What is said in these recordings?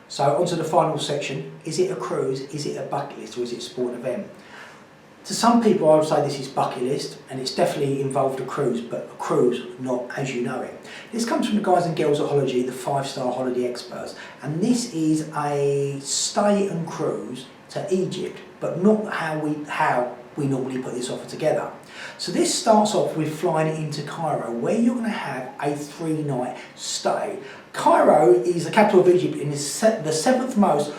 So onto the final section. Is it a cruise, is it a bucket list, or is it a sport event? To some people I would say this is bucket list, and it's definitely involved a cruise, but a cruise not as you know it. This comes from the guys and girls at Holiday, the 5-star holiday experts, and this is a stay and cruise to Egypt, but not how we normally put this offer together. So this starts off with flying into Cairo, where you're going to have a 3-night stay. Cairo is the capital of Egypt and is the 7th most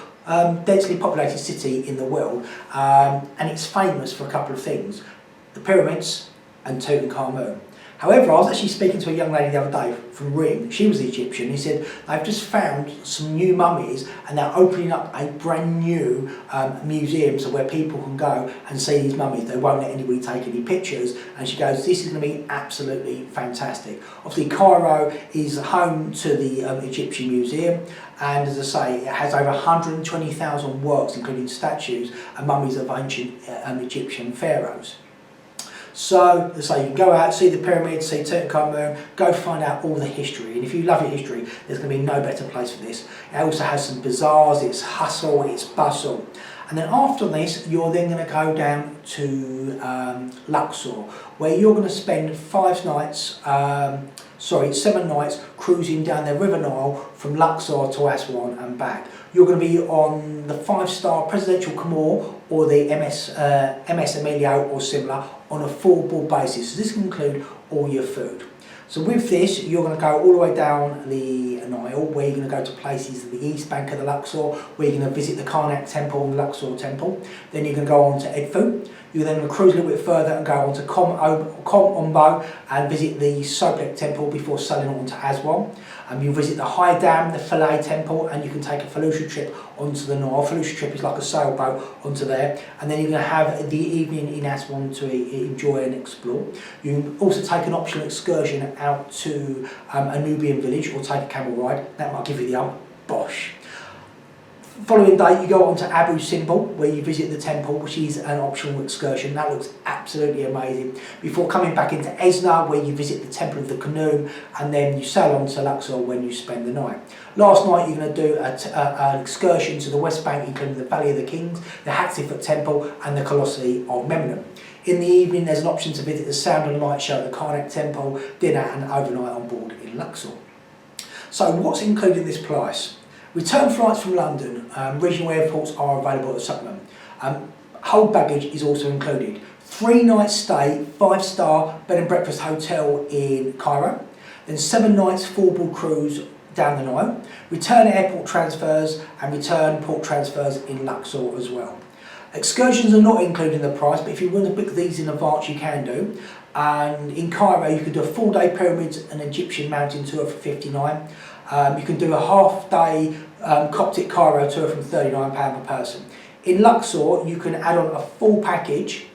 densely populated city in the world, and it's famous for a couple of things: the pyramids and Tutankhamun. However, I was actually speaking to a young lady the other day from Rim. She was Egyptian. He said they've just found some new mummies and they're opening up a brand new museum, so where people can go and see these mummies. They won't let anybody take any pictures. And she goes, this is going to be absolutely fantastic. Obviously, Cairo is home to the Egyptian Museum, and as I say, it has over 120,000 works, including statues and mummies of ancient Egyptian pharaohs. So, as I say, you can go out, see the pyramids, see Tutankhamun, go find out all the history. And if you love your history, there's going to be no better place for this. It also has some bazaars, it's hustle, it's bustle. And then after this, you're then going to go down to Luxor, where you're going to spend 7 nights cruising down the River Nile from Luxor to Aswan and back. You're going to be on the 5-star Presidential Camor or the MS Emilio or similar on a full-board basis. So this can include all your food. So with this, you're going to go all the way down the Nile, where you're going to go to places at the east bank of the Luxor, where you're going to visit the Karnak Temple and the Luxor Temple. Then you're going to go on to Edfu. You're then going to cruise a little bit further and go on to Kom Ombo and visit the Soplek Temple before sailing on to Aswan. You'll visit the High Dam, the Philae Temple, and you can take a felucca trip onto the Nile. A felucca trip is like a sailboat onto there. And then you're going to have the evening in Aswan to enjoy and explore. You can also take an optional excursion out to a Nubian village or take a camel ride. That might give you the bosh. Following day, you go on to Abu Simbel, where you visit the temple, which is an optional excursion. That looks absolutely amazing. Before coming back into Esna, where you visit the Temple of the Khnum, and then you sail on to Luxor when you spend the night. Last night, you're going to do an excursion to the West Bank, including the Valley of the Kings, the Hatshepsut Temple, and the Colossi of Memnon. In the evening, there's an option to visit the Sound and Light Show at the Karnak Temple, dinner, and overnight on board in Luxor. So, what's included in this price? Return flights from London, regional airports are available at the supplement. Hold baggage is also included. 3-night stay, 5-star bed and breakfast hotel in Cairo. Then 7 nights full-board cruise down the Nile. Return airport transfers and return port transfers in Luxor as well. Excursions are not included in the price, but if you want to book these in advance, you can do. And in Cairo, you could do a full-day pyramids and Egyptian mountain tour for $59. You can do a half-day Coptic Cairo tour from £39 per person. In Luxor, you can add on a full package,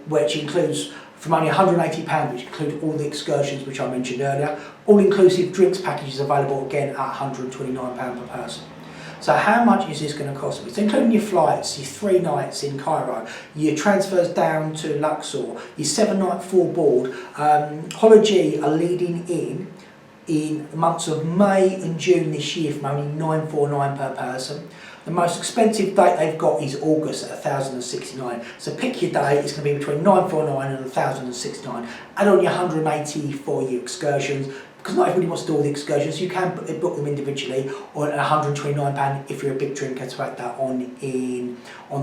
which includes from only £180, which includes all the excursions which I mentioned earlier. All-inclusive drinks package is available again at £129 per person. So how much is this going to cost me? It's including your flights, your 3 nights in Cairo, your transfers down to Luxor, your 7-night full board. Holiday are leading in the months of May and June this year from only $949 per person. The most expensive date they've got is August at $1,069. So pick your day, it's going to be between $949 and $1,069. Add on your $180 for your excursions, because not everybody wants to do all the excursions. You can book them individually, or at £129 if you're a big drinker to add that on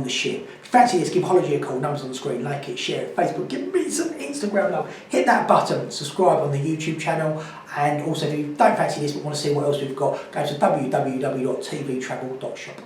the ship. If you fancy this, give Holiday a call, numbers on the screen, like it, share it, Facebook, give me some Instagram love. Hit that button, subscribe on the YouTube channel, and also if you don't fancy this but want to see what else we've got, go to www.tvtravel.shop.